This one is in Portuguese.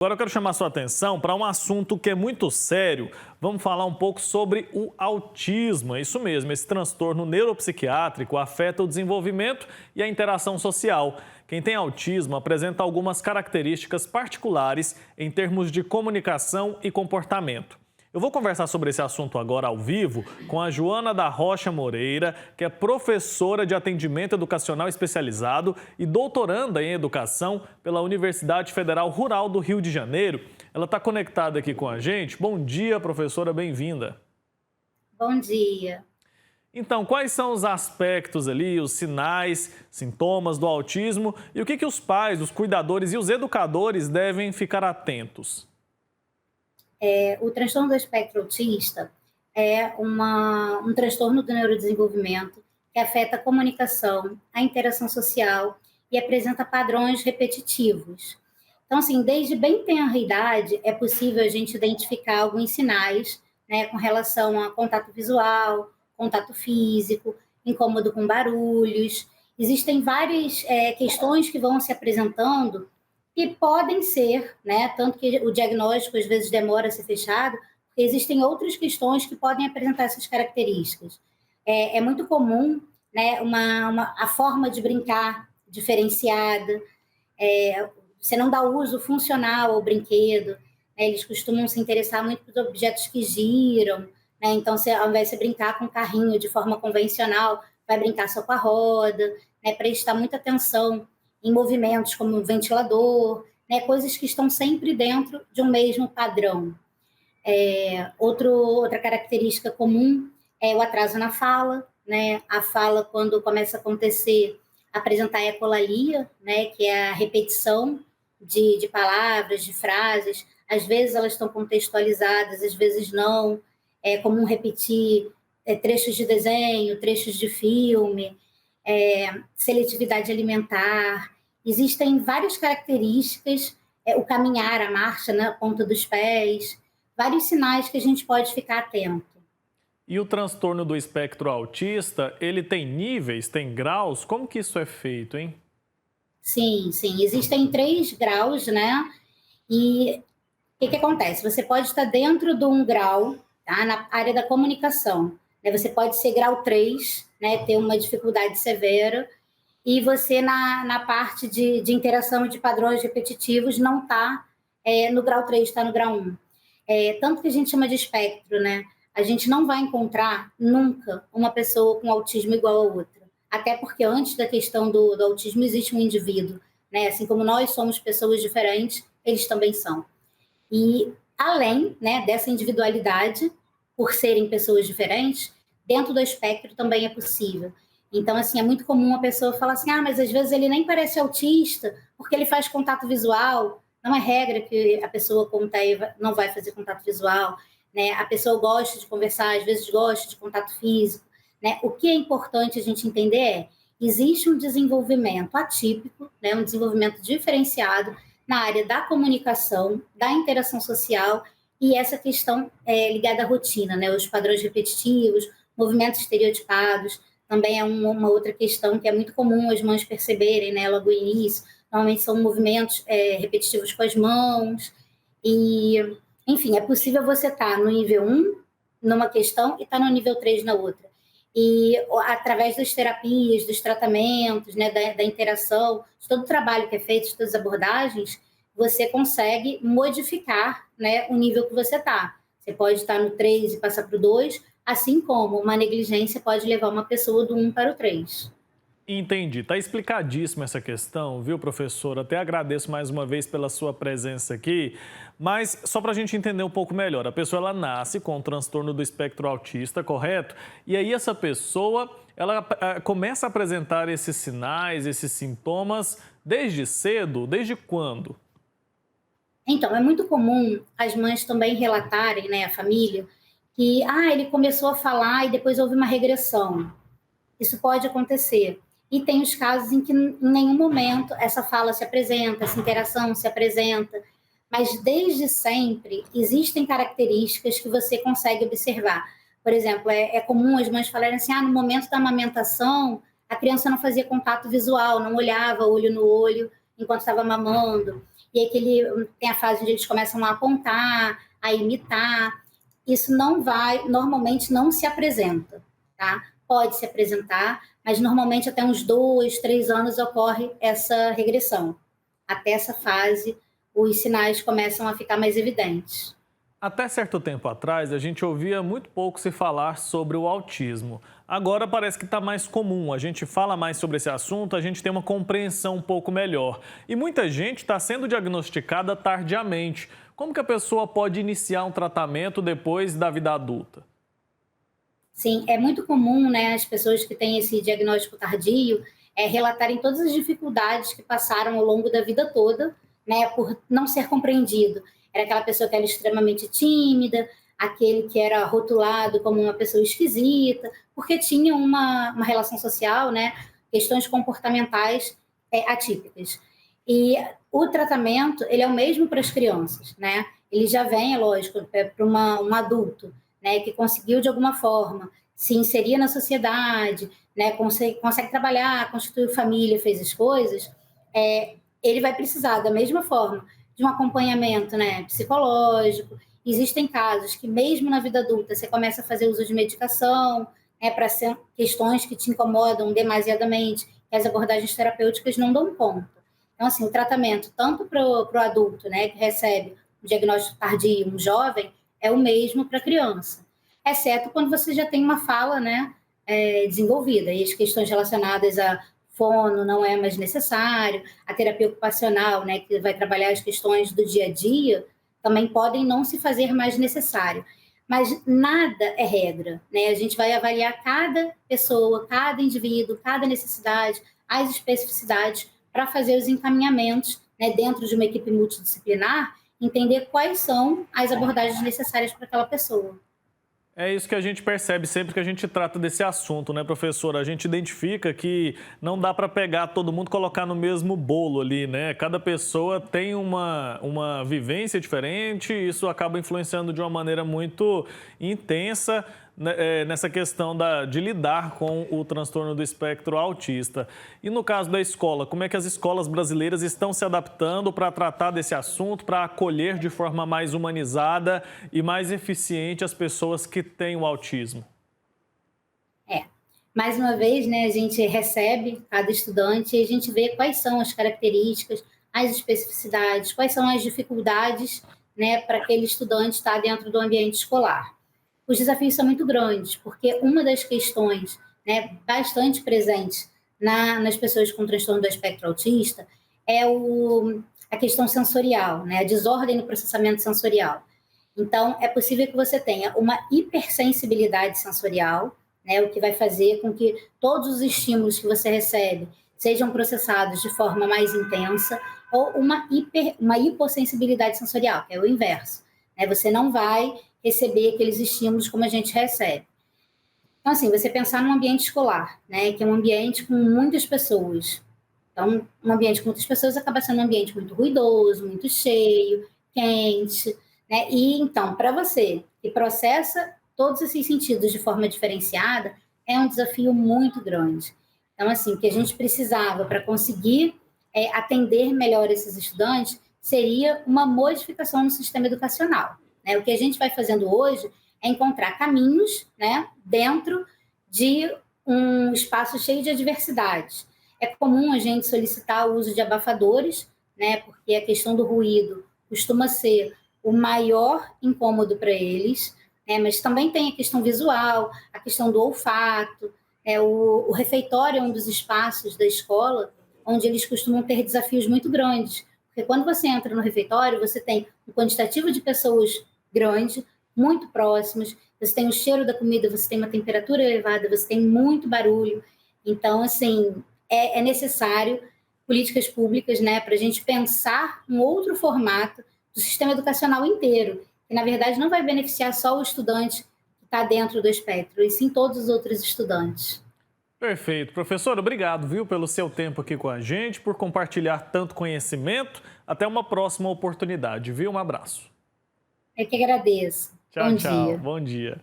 Agora eu quero chamar sua atenção para um assunto que é muito sério. Vamos falar um pouco sobre o autismo. É isso mesmo, esse transtorno neuropsiquiátrico afeta o desenvolvimento e a interação social. Quem tem autismo apresenta algumas características particulares em termos de comunicação e comportamento. Eu vou conversar sobre esse assunto agora ao vivo com a Joana da Rocha Moreira, que é professora de atendimento educacional especializado e doutoranda em educação pela Universidade Federal Rural do Rio de Janeiro. Ela está conectada aqui com a gente. Bom dia, professora, bem-vinda. Bom dia. Então, quais são os aspectos ali, os sinais, sintomas do autismo e o que os pais, os cuidadores e os educadores devem ficar atentos? O transtorno do espectro autista é um transtorno do neurodesenvolvimento que afeta a comunicação, a interação social e apresenta padrões repetitivos. Então, assim, desde bem tenra idade, é possível a gente identificar alguns sinais, né, com relação a contato visual, contato físico, incômodo com barulhos. Existem várias questões que vão se apresentando que podem ser, né, tanto que o diagnóstico às vezes demora a ser fechado, porque existem outras questões que podem apresentar essas características. É muito comum, né, a forma de brincar diferenciada, você não dá uso funcional ao brinquedo, né, eles costumam se interessar muito por objetos que giram, né, então ao invés de você brincar com o carrinho de forma convencional, vai brincar só com a roda, né, prestar muita atenção em movimentos como o ventilador, né, coisas que estão sempre dentro de um mesmo padrão. Outra característica comum é o atraso na fala, né? A fala, quando começa a acontecer, apresentar ecolalia, né? Que é a repetição de palavras, de frases. Às vezes elas estão contextualizadas, às vezes não. É comum repetir trechos de desenho, trechos de filme, seletividade alimentar. Existem várias características, o caminhar, a marcha na ponta dos pés, vários sinais que a gente pode ficar atento. E o transtorno do espectro autista, ele tem níveis, tem graus? Como que isso é feito, hein? Sim, sim, existem 3 graus, né? E o que acontece? Você pode estar dentro de um grau, tá? Na área da comunicação, né? Você pode ser grau 3, né? Ter uma dificuldade severa, e você na parte de interação de padrões repetitivos não está no grau 3, está no grau 1. Tanto que a gente chama de espectro, né? A gente não vai encontrar nunca uma pessoa com autismo igual a outra. Até porque antes da questão do autismo existe um indivíduo, né? Assim como nós somos pessoas diferentes, eles também são. E além, né, dessa individualidade, por serem pessoas diferentes, dentro do espectro também é possível. Então, assim, é muito comum a pessoa falar assim, mas às vezes ele nem parece autista, porque ele faz contato visual. Não é regra que a pessoa com TEA não vai fazer contato visual, né? A pessoa gosta de conversar, às vezes gosta de contato físico, né? O que é importante a gente entender existe um desenvolvimento atípico, né? Um desenvolvimento diferenciado na área da comunicação, da interação social e essa questão ligada à rotina, né? Os padrões repetitivos, movimentos estereotipados, também é uma outra questão que é muito comum as mães perceberem, né? Logo no início, normalmente são movimentos repetitivos com as mãos e, enfim, é possível você estar no nível 1 numa questão e estar no nível 3 na outra. E através das terapias, dos tratamentos, né, da interação, de todo o trabalho que é feito, de todas as abordagens, você consegue modificar, né, o nível que você está. Você pode estar no 3 e passar para o 2, assim como uma negligência pode levar uma pessoa do 1 para o 3. Entendi. Tá explicadíssima essa questão, viu, professor? Até agradeço mais uma vez pela sua presença aqui. Mas só para a gente entender um pouco melhor, a pessoa ela nasce com o transtorno do espectro autista, correto? E aí essa pessoa, ela começa a apresentar esses sinais, esses sintomas desde cedo? Desde quando? Então, é muito comum as mães também relatarem, né, a família, que ele começou a falar e depois houve uma regressão. Isso pode acontecer. E tem os casos em que em nenhum momento essa fala se apresenta, essa interação se apresenta, mas desde sempre existem características que você consegue observar. Por exemplo, é comum as mães falarem assim, no momento da amamentação, a criança não fazia contato visual, não olhava olho no olho enquanto estava mamando. e aí que tem a fase onde eles começam a apontar, a imitar. Isso normalmente não se apresenta, tá? Pode se apresentar, mas normalmente até uns 2, 3 anos ocorre essa regressão. Até essa fase, os sinais começam a ficar mais evidentes. Até certo tempo atrás, a gente ouvia muito pouco se falar sobre o autismo. Agora parece que está mais comum, a gente fala mais sobre esse assunto, a gente tem uma compreensão um pouco melhor. E muita gente está sendo diagnosticada tardiamente. Como que a pessoa pode iniciar um tratamento depois da vida adulta? Sim, é muito comum, né, as pessoas que têm esse diagnóstico tardio relatarem todas as dificuldades que passaram ao longo da vida toda, né, por não ser compreendido. Era aquela pessoa que era extremamente tímida, aquele que era rotulado como uma pessoa esquisita, porque tinha uma relação social, né, questões comportamentais atípicas. E o tratamento, ele é o mesmo para as crianças, né? Ele já vem, é lógico, para um adulto, né, que conseguiu de alguma forma se inserir na sociedade, né, consegue trabalhar, constituiu família, fez as coisas, ele vai precisar da mesma forma de um acompanhamento, né, psicológico. Existem casos que mesmo na vida adulta você começa a fazer uso de medicação, né, para questões que te incomodam demasiadamente, que as abordagens terapêuticas não dão conta. Então, assim, o tratamento, tanto para o adulto, né, que recebe um diagnóstico tardio, um jovem, é o mesmo para a criança, exceto quando você já tem uma fala, né, desenvolvida, e as questões relacionadas a fono não é mais necessário, a terapia ocupacional, né, que vai trabalhar as questões do dia a dia, também podem não se fazer mais necessário. Mas nada é regra, né? A gente vai avaliar cada pessoa, cada indivíduo, cada necessidade, as especificidades para fazer os encaminhamentos, né, dentro de uma equipe multidisciplinar, entender quais são as abordagens necessárias para aquela pessoa. É isso que a gente percebe sempre que a gente trata desse assunto, né, professora? A gente identifica que não dá para pegar todo mundo e colocar no mesmo bolo ali, né? Cada pessoa tem uma vivência diferente e isso acaba influenciando de uma maneira muito intensa, né, nessa questão de lidar com o transtorno do espectro autista. E no caso da escola, como é que as escolas brasileiras estão se adaptando para tratar desse assunto, para acolher de forma mais humanizada e mais eficiente as pessoas que têm o autismo? Mais uma vez, né, a gente recebe cada estudante e a gente vê quais são as características, as especificidades, quais são as dificuldades, né, para aquele estudante estar dentro do ambiente escolar. Os desafios são muito grandes, porque uma das questões, né, bastante presentes nas pessoas com transtorno do espectro autista é a questão sensorial, né, a desordem no processamento sensorial. Então, é possível que você tenha uma hipersensibilidade sensorial, né, o que vai fazer com que todos os estímulos que você recebe sejam processados de forma mais intensa, ou uma hipossensibilidade sensorial, que é o inverso, né? Você não vai receber aqueles estímulos como a gente recebe. Então, assim, você pensar num ambiente escolar, né, que é um ambiente com muitas pessoas. Então, um ambiente com muitas pessoas acaba sendo um ambiente muito ruidoso, muito cheio, quente, né? E, então, para você que processa todos esses sentidos de forma diferenciada, é um desafio muito grande. Então, assim, o que a gente precisava para conseguir atender melhor esses estudantes seria uma modificação no sistema educacional, né? O que a gente vai fazendo hoje é encontrar caminhos, né, dentro de um espaço cheio de adversidades. É comum a gente solicitar o uso de abafadores, né, porque a questão do ruído costuma ser o maior incômodo para eles, né, mas também tem a questão visual, a questão do olfato. O refeitório é um dos espaços da escola onde eles costumam ter desafios muito grandes, porque quando você entra no refeitório, você tem um quantitativo de pessoas grande, muito próximas, você tem o cheiro da comida, você tem uma temperatura elevada, você tem muito barulho. Então, assim, é necessário políticas públicas, né, para a gente pensar um outro formato do sistema educacional inteiro, que na verdade não vai beneficiar só o estudante que está dentro do espectro, e sim todos os outros estudantes. Perfeito. Professor, obrigado, viu, pelo seu tempo aqui com a gente, por compartilhar tanto conhecimento. Até uma próxima oportunidade, viu? Um abraço. Eu que agradeço. Tchau, Bom tchau. dia. Bom dia.